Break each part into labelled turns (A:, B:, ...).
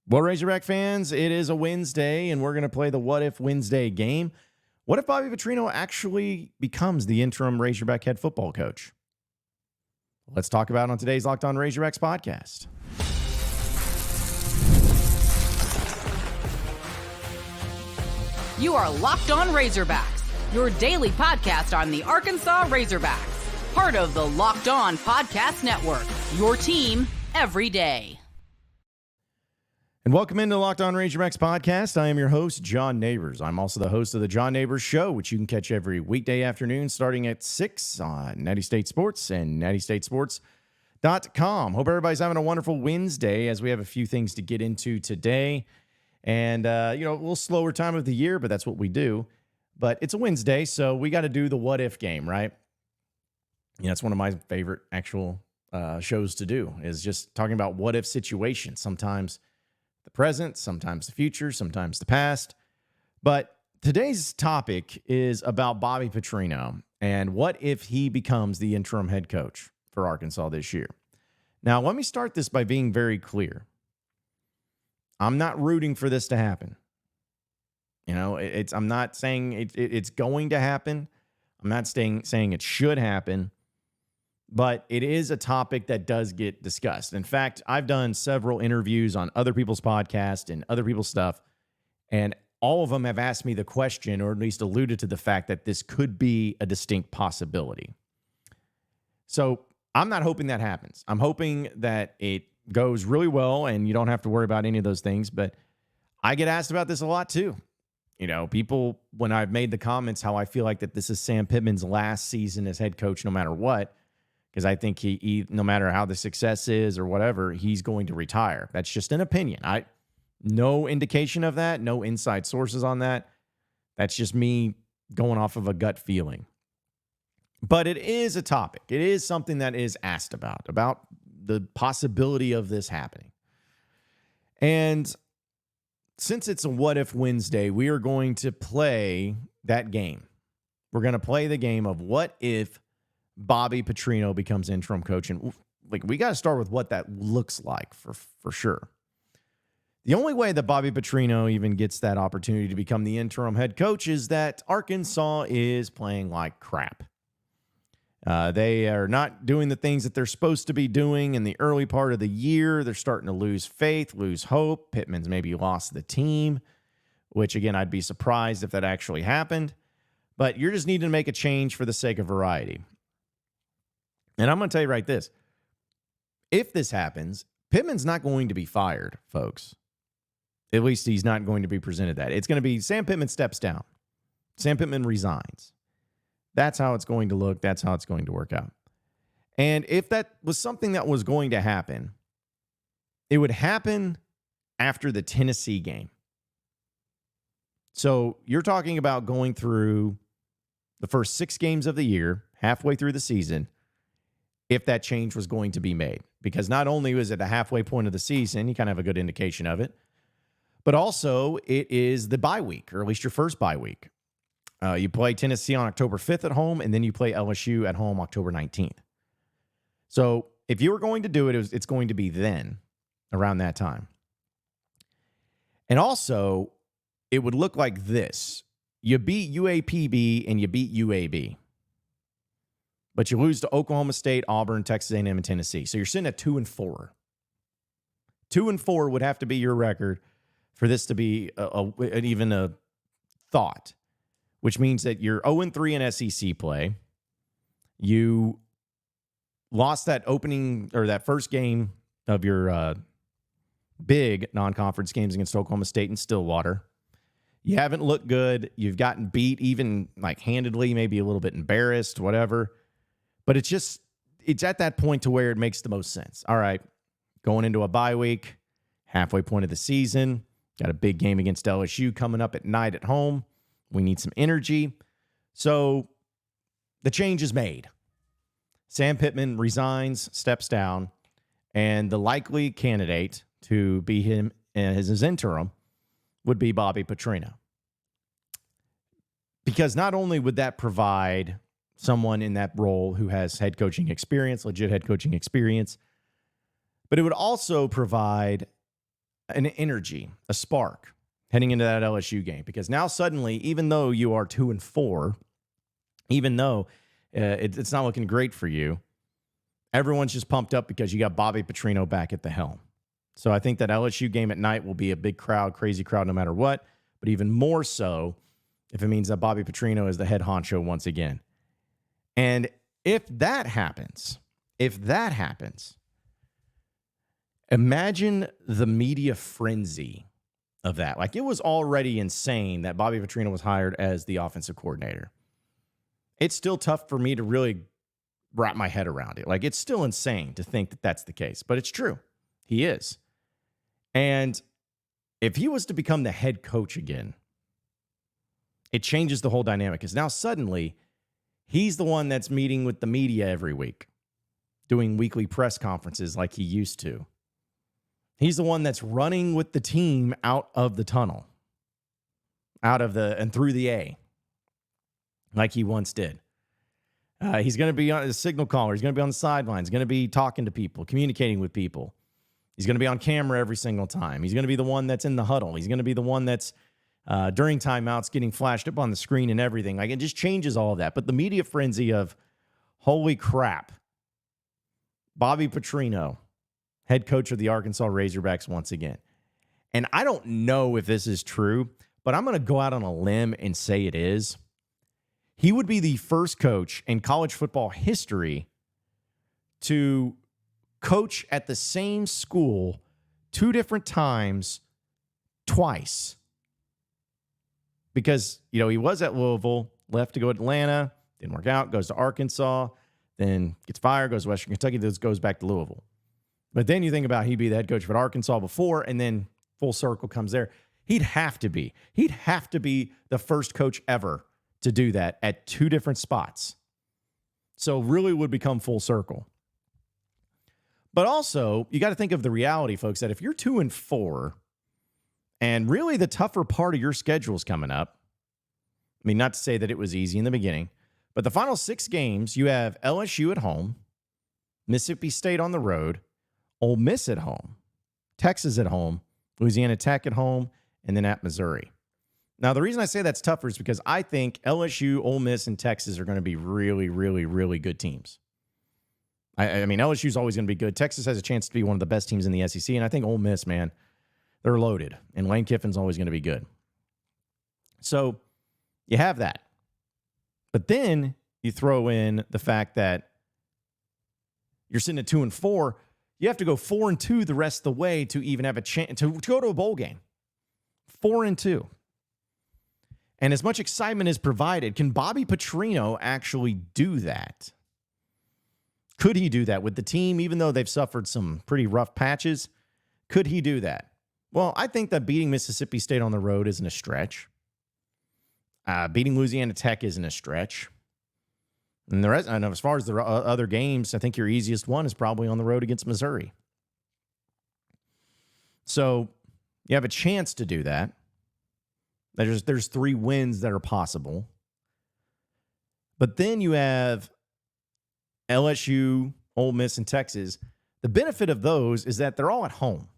A: Well, Razorback fans, it is a Wednesday, and we're going to play the What If Wednesday game. What if Bobby Petrino actually becomes the interim Razorback head football coach? Let's talk about it on today's Locked On Razorbacks podcast.
B: You are Locked On Razorbacks, your daily podcast on the Arkansas Razorbacks. Part of the Locked On Podcast Network, your team every day.
A: And welcome into the Locked On Razorbacks podcast. I am your host, John Neighbors. I'm also the host of the John Neighbors Show, which you can catch every weekday afternoon starting at 6 on Natty State Sports and nattystatesports.com. Hope everybody's having a wonderful Wednesday as we have a few things to get into today. And, a little slower time of the year, but that's what we do. But it's a Wednesday, so we got to do the what if game, right? It's one of my favorite actual shows to do, is just talking about what if situations. Sometimes the present, sometimes the future, sometimes the past. But today's topic is about Bobby Petrino and what if he becomes the interim head coach for Arkansas this year. Now, let me start this by being very clear. I'm not rooting for this to happen. I'm not saying it's going to happen. I'm not saying it should happen. But it is a topic that does get discussed. In fact, I've done several interviews on other people's podcasts and other people's stuff, and all of them have asked me the question, or at least alluded to the fact that this could be a distinct possibility. So I'm not hoping that happens. I'm hoping that it goes really well and you don't have to worry about any of those things. But I get asked about this a lot too. People, when I've made the comments how I feel like that this is Sam Pittman's last season as head coach no matter what, because I think he, no matter how the success is or whatever, he's going to retire. That's just an opinion. No indication of that, no inside sources on that. That's just me going off of a gut feeling. But it is a topic. It is something that is asked about the possibility of this happening. And since it's a What If Wednesday, we are going to play that game. We're going to play the game of what if Bobby Petrino becomes interim coach. And we got to start with what that looks like for sure. The only way that Bobby Petrino even gets that opportunity to become the interim head coach is that Arkansas is playing like crap. They are not doing the things that they're supposed to be doing in the early part of the year. They're starting to lose faith, lose hope. Pittman's maybe lost the team, which, again, I'd be surprised if that actually happened. But you're just needing to make a change for the sake of variety. And I'm going to tell you right this. If this happens, Pittman's not going to be fired, folks. At least he's not going to be presented that. It's going to be Sam Pittman steps down. Sam Pittman resigns. That's how it's going to look. That's how it's going to work out. And if that was something that was going to happen, it would happen after the Tennessee game. So you're talking about going through the first 6 games of the year, halfway through the season, if that change was going to be made. Because not only was it the halfway point of the season, you kind of have a good indication of it, but also it is the bye week, or at least your first bye week. You play Tennessee on October 5th at home, and then you play LSU at home October 19th. So if you were going to do it, it's going to be then, around that time. And also, it would look like this. You beat UAPB and you beat UAB. But you lose to Oklahoma State, Auburn, Texas A&M, and Tennessee. So you're sitting at 2-4. 2-4 would have to be your record for this to be even a thought, which means that you're 0-3 in SEC play. You lost that opening or that first game of your big non-conference games against Oklahoma State and Stillwater. You haven't looked good. You've gotten beat even like handedly, maybe a little bit embarrassed, whatever. But it's at that point to where it makes the most sense. All right, going into a bye week, halfway point of the season, got a big game against LSU coming up at night at home. We need some energy. So the change is made. Sam Pittman resigns, steps down, and the likely candidate to be him as his interim would be Bobby Petrino. Because not only would that provide someone in that role who has head coaching experience, legit head coaching experience, but it would also provide an energy, a spark heading into that LSU game, because now suddenly, even though you are 2-4, even though it's not looking great for you, everyone's just pumped up because you got Bobby Petrino back at the helm. So I think that LSU game at night will be a big crowd, crazy crowd no matter what, but even more so if it means that Bobby Petrino is the head honcho once again. And if that happens, imagine the media frenzy of that. Like, it was already insane that Bobby Petrino was hired as the offensive coordinator. It's still tough for me to really wrap my head around it. Like, it's still insane to think that that's the case, but it's true. He is. And if he was to become the head coach again, it changes the whole dynamic, because now suddenly he's the one that's meeting with the media every week, doing weekly press conferences like he used to. He's the one that's running with the team out of the tunnel, and through the A, like he once did. He's going to be on a signal caller. He's going to be on the sidelines. He's going to be talking to people, communicating with people. He's going to be on camera every single time. He's going to be the one that's in the huddle. He's going to be the one that's during timeouts getting flashed up on the screen and everything. Like, it just changes all of that. But the media frenzy of, holy crap, Bobby Petrino, head coach of the Arkansas Razorbacks once again. And I don't know if this is true, but I'm going to go out on a limb and say it is. He would be the first coach in college football history to coach at the same school 2 different times twice. Because, he was at Louisville, left to go to Atlanta, didn't work out, goes to Arkansas, then gets fired, goes to Western Kentucky, then goes back to Louisville. But then you think about he'd be the head coach at Arkansas before, and then full circle comes there. He'd have to be the first coach ever to do that at 2 different spots. So really would become full circle. But also, you got to think of the reality, folks, that if you're 2-4, and really the tougher part of your schedule is coming up, I mean, not to say that it was easy in the beginning, but the final 6 games, you have LSU at home, Mississippi State on the road, Ole Miss at home, Texas at home, Louisiana Tech at home, and then at Missouri. Now, the reason I say that's tougher is because I think LSU, Ole Miss, and Texas are going to be really, really, really good teams. I mean, LSU is always going to be good. Texas has a chance to be one of the best teams in the SEC, and I think Ole Miss, man, they're loaded, and Lane Kiffin's always going to be good. So you have that. But then you throw in the fact that you're sitting at 2-4. You have to go 4-2 the rest of the way to even have a chance to go to a bowl game. 4-2. And as much excitement is provided, can Bobby Petrino actually do that? Could he do that with the team, even though they've suffered some pretty rough patches? Could he do that? Well, I think that beating Mississippi State on the road isn't a stretch. Beating Louisiana Tech isn't a stretch. And the rest, and as far as the other games, I think your easiest one is probably on the road against Missouri. So you have a chance to do that. There's 3 wins that are possible. But then you have LSU, Ole Miss, and Texas. The benefit of those is that they're all at home.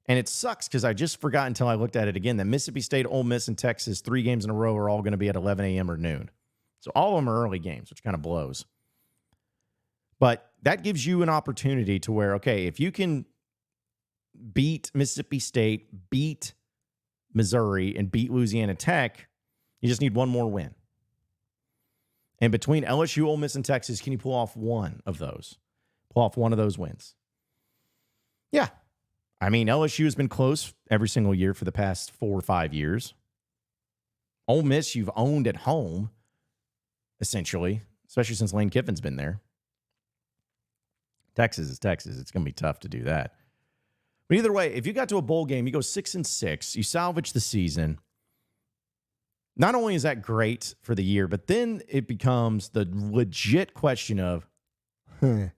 A: And it sucks because I just forgot until I looked at it again that Mississippi State, Ole Miss, and Texas, 3 games in a row are all going to be at 11 a.m. or noon. So all of them are early games, which kind of blows. But that gives you an opportunity to where, okay, if you can beat Mississippi State, beat Missouri, and beat Louisiana Tech, you just need one more win. And between LSU, Ole Miss, and Texas, can you pull off one of those? Pull off one of those wins? Yeah. I mean, LSU has been close every single year for the past 4 or 5 years. Ole Miss, you've owned at home, essentially, especially since Lane Kiffin's been there. Texas is Texas. It's going to be tough to do that. But either way, if you got to a bowl game, you go 6-6, you salvage the season. Not only is that great for the year, but then it becomes the legit question of, do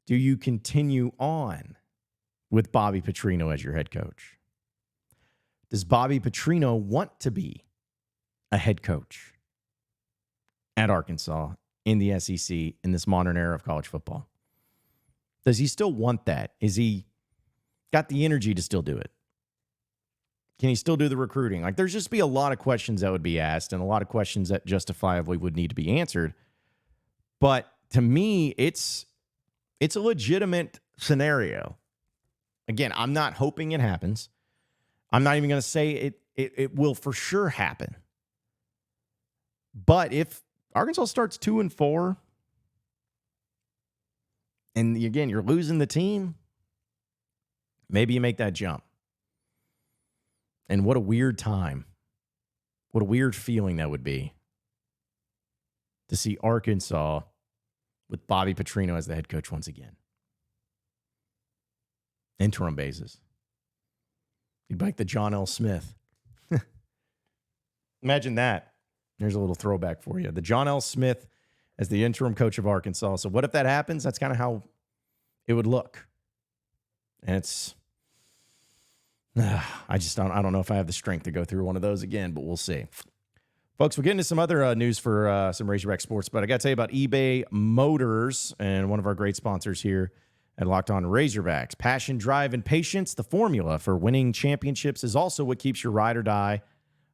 A: you continue on with Bobby Petrino as your head coach? Does Bobby Petrino want to be a head coach at Arkansas in the SEC in this modern era of college football? Does he still want that? Is he got the energy to still do it? Can he still do the recruiting? Like, there's just be a lot of questions that would be asked and a lot of questions that justifiably would need to be answered. But to me, it's a legitimate scenario. Again, I'm not hoping it happens. I'm not even going to say it will for sure happen. But if Arkansas starts 2-4, and again, you're losing the team, maybe you make that jump. And what a weird time. What a weird feeling that would be to see Arkansas with Bobby Petrino as the head coach once again. Interim basis. He'd be like the John L. Smith. Imagine that. There's a little throwback for you. The John L. Smith as the interim coach of Arkansas. So what if that happens? That's kind of how it would look. And it's, I don't know if I have the strength to go through one of those again, but we'll see. Folks, we'll get into some other news for some Razorback sports, but I got to tell you about eBay Motors and one of our great sponsors here at Locked On Razorbacks. Passion, drive, and patience, the formula for winning championships, is also what keeps your ride or die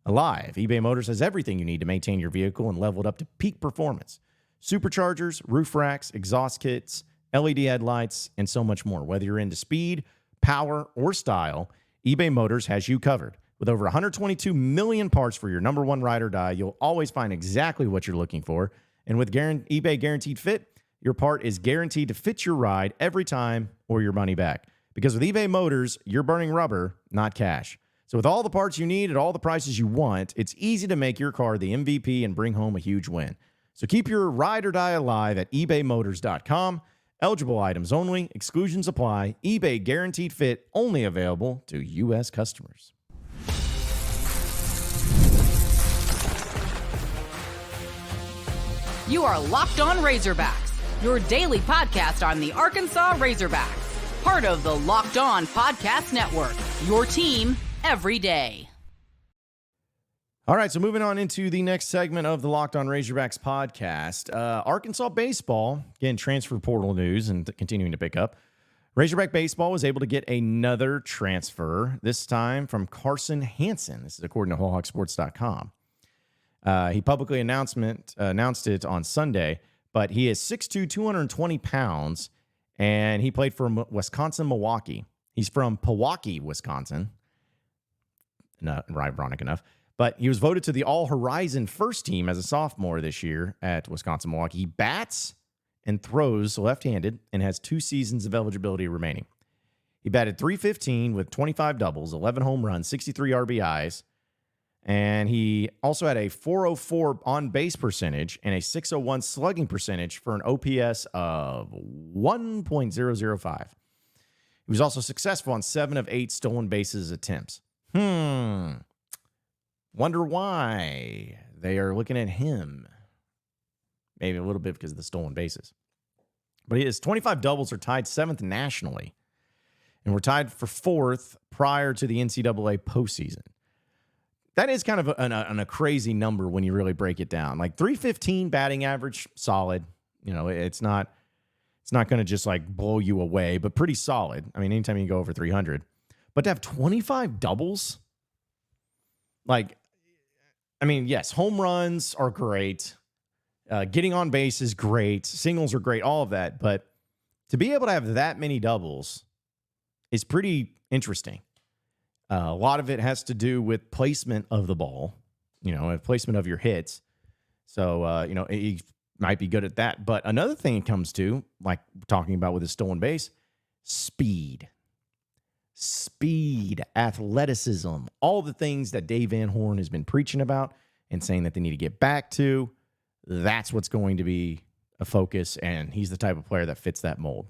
A: alive. eBay Motors has everything you need to maintain your vehicle and level it up to peak performance. Superchargers, roof racks, exhaust kits, LED headlights, and so much more. Whether you're into speed, power, or style, eBay Motors has you covered. With over 122 million parts for your number one ride or die, you'll always find exactly what you're looking for. And with eBay Guaranteed Fit, your part is guaranteed to fit your ride every time or your money back. Because with eBay Motors, you're burning rubber, not cash. So with all the parts you need at all the prices you want, it's easy to make your car the MVP and bring home a huge win. So keep your ride or die alive at ebaymotors.com. Eligible items only. Exclusions apply. eBay Guaranteed Fit only available to U.S. customers.
B: You are Locked On Razorbacks, your daily podcast on the Arkansas Razorbacks, part of the Locked On Podcast Network, your team every day.
A: All right, so moving on into the next segment of the Locked On Razorbacks podcast. Arkansas baseball, again, transfer portal news and continuing to pick up. Razorback Baseball was able to get another transfer, this time from Carson Hansen. This is according to WholeHogSports.com. He publicly announced it on Sunday, but he is 6'2", 220 pounds, and he played for Wisconsin-Milwaukee. He's from Pewaukee, Wisconsin. Not ironic enough. But he was voted to the All-Horizon first team as a sophomore this year at Wisconsin-Milwaukee. He bats and throws left-handed and has 2 seasons of eligibility remaining. He batted .315 with 25 doubles, 11 home runs, 63 RBIs, and he also had a .404 on-base percentage and a .601 slugging percentage for an OPS of 1.005. He was also successful on 7 of 8 stolen bases attempts. Wonder why they are looking at him. Maybe a little bit because of the stolen bases. But his 25 doubles are tied 7th nationally. And were tied for 4th prior to the NCAA postseason. That is kind of a crazy number when you really break it down. Like .315 batting average, solid. You know, it's not going to just like blow you away, but pretty solid. I mean, anytime you can go over 300. But to have 25 doubles, like, I mean, yes, home runs are great. Getting on base is great. Singles are great, all of that. But to be able to have that many doubles is pretty interesting. A lot of it has to do with placement of the ball, placement of your hits. So, he might be good at that. But another thing it comes to, like talking about with his stolen base, speed, athleticism, all the things that Dave Van Horn has been preaching about and saying that they need to get back to. That's what's going to be a focus, and he's the type of player that fits that mold.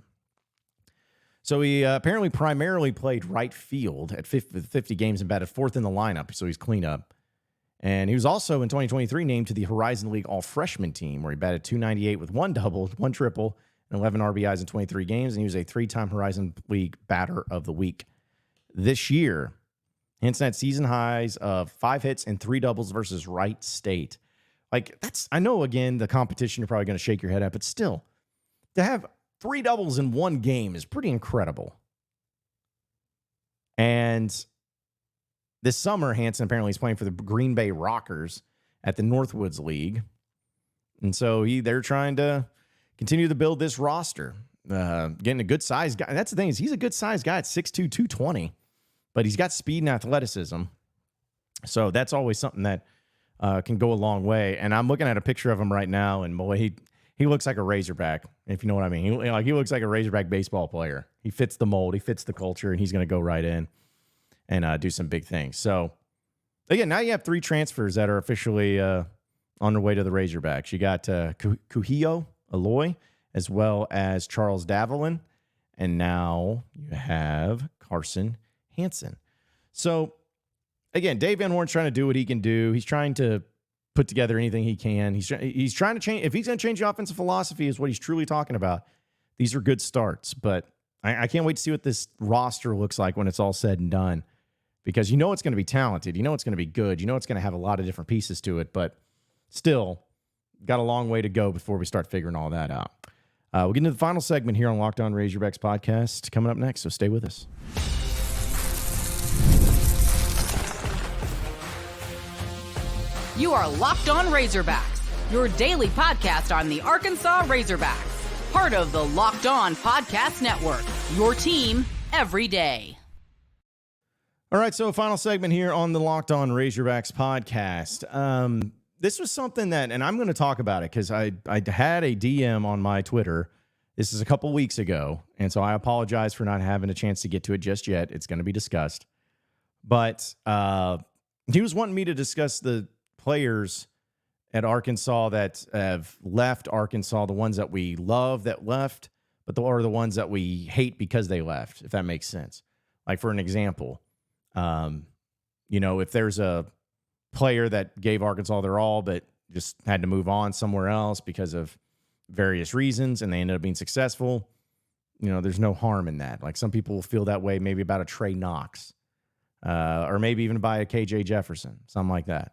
A: So he apparently primarily played right field at 50 games and batted 4th in the lineup, so he's cleanup. And he was also in 2023 named to the Horizon League All-Freshman team, where he batted .298 with 1 double, 1 triple, and 11 RBIs in 23 games, and he was a 3-time Horizon League Batter of the Week. This year, Hansen had season highs of 5 hits and 3 doubles versus Wright State. Like, I know, again, the competition you're probably going to shake your head at, but still, to have 3 doubles in 1 game is pretty incredible. And this summer, Hansen apparently is playing for the Green Bay Rockers at the Northwoods League. And so they're trying to continue to build this roster. Getting a good size guy. That's the thing, is he's a good size guy at 6'2", 220, but he's got speed and athleticism. So that's always something that can go a long way. And I'm looking at a picture of him right now, and boy, he looks like a Razorback, if you know what I mean. He looks like a Razorback baseball player. He fits the mold, he fits the culture, and he's going to go right in and do some big things. So again, now you have 3 transfers that are officially on their way to the Razorbacks. You got Kuhio Aloy, as well as Charles Davelin, and now you have Carson Hansen. So again, Dave Van Horn's trying to do what he can do. He's trying to put together anything he can. He's trying to change. If he's going to change the offensive philosophy, is what he's truly talking about. These are good starts, but I can't wait to see what this roster looks like when it's all said and done, because you know it's going to be talented. You know it's going to be good. You know it's going to have a lot of different pieces to it, but still got a long way to go before we start figuring all that out. We'll get into the final segment here on Locked On Razorbacks podcast coming up next, so stay with us.
B: You are Locked On Razorbacks, your daily podcast on the Arkansas Razorbacks, part of the Locked On Podcast Network, your team every day.
A: All right, so final segment here on the Locked On Razorbacks podcast. This was something that, and I'm going to talk about it because I had a DM on my Twitter. This is a couple weeks ago, and so I apologize for not having a chance to get to it just yet. It's going to be discussed. But he was wanting me to discuss the players at Arkansas that have left Arkansas, the ones that we love that left, but are the ones that we hate because they left, if that makes sense. Like, for an example, if there's a player that gave Arkansas their all but just had to move on somewhere else because of various reasons and they ended up being successful, there's no harm in that. Like, some people will feel that way maybe about a Trey Knox, or maybe even by a KJ Jefferson, something like that.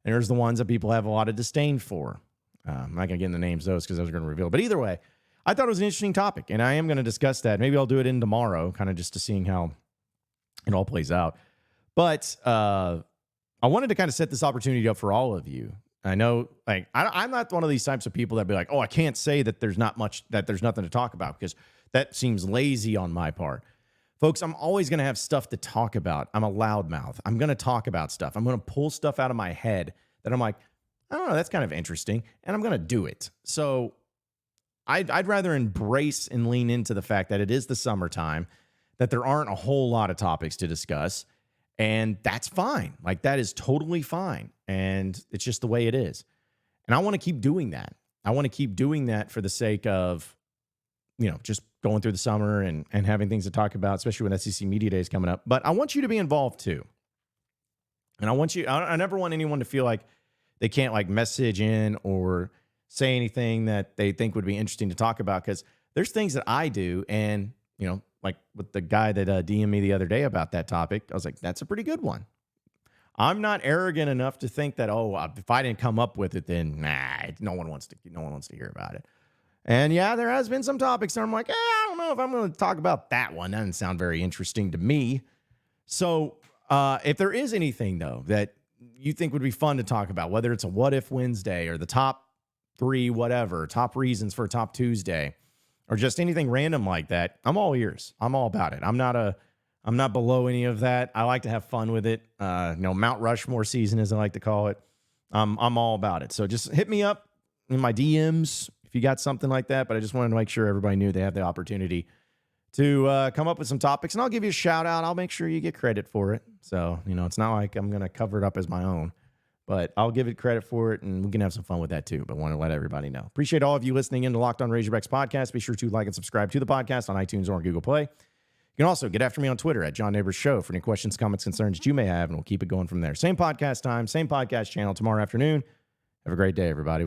A: And there's the ones that people have a lot of disdain for. I'm not going to get into names of those because I was going to reveal. But either way, I thought it was an interesting topic, and I am going to discuss that. Maybe I'll do it in tomorrow, kind of just to seeing how it all plays out. But I wanted to kind of set this opportunity up for all of you. I know, like, I'm not one of these types of people that be like, oh, I can't say that there's nothing to talk about, because that seems lazy on my part. Folks, I'm always going to have stuff to talk about. I'm a loudmouth. I'm going to talk about stuff. I'm going to pull stuff out of my head that I'm like, I don't know, that's kind of interesting, and I'm going to do it. So I'd rather embrace and lean into the fact that it is the summertime, that there aren't a whole lot of topics to discuss, and that's fine. Like, that is totally fine, and it's just the way it is. And I want to keep doing that. I want to keep doing that for the sake of, just going through the summer and having things to talk about, especially when SEC Media Day is coming up. But I want you to be involved too. And I never want anyone to feel like they can't, like, message in or say anything that they think would be interesting to talk about, because there's things that I do, and, like with the guy that DM'd me the other day about that topic, I was like, that's a pretty good one. I'm not arrogant enough to think that, if I didn't come up with it, then no one wants to hear about it. And yeah, there has been some topics that I'm like, I don't know if I'm going to talk about that one. That doesn't sound very interesting to me. So if there is anything, though, that you think would be fun to talk about, whether it's a What If Wednesday or the top 3 whatever, top reasons for a Top Tuesday, or just anything random like that, I'm all ears. I'm all about it. I'm not below any of that. I like to have fun with it. Mount Rushmore season, as I like to call it. I'm all about it. So just hit me up in my DMs if you got something like that. But I just wanted to make sure everybody knew they have the opportunity to come up with some topics, and I'll give you a shout out. I'll make sure you get credit for it. So, it's not like I'm going to cover it up as my own, but I'll give it credit for it, and we can have some fun with that too. But want to let everybody know. Appreciate all of you listening in to Locked On Razorbacks podcast. Be sure to like and subscribe to the podcast on iTunes or on Google Play. You can also get after me on Twitter at John Neighbors Show for any questions, comments, concerns that you may have, and we'll keep it going from there. Same podcast time, same podcast channel tomorrow afternoon. Have a great day, everybody.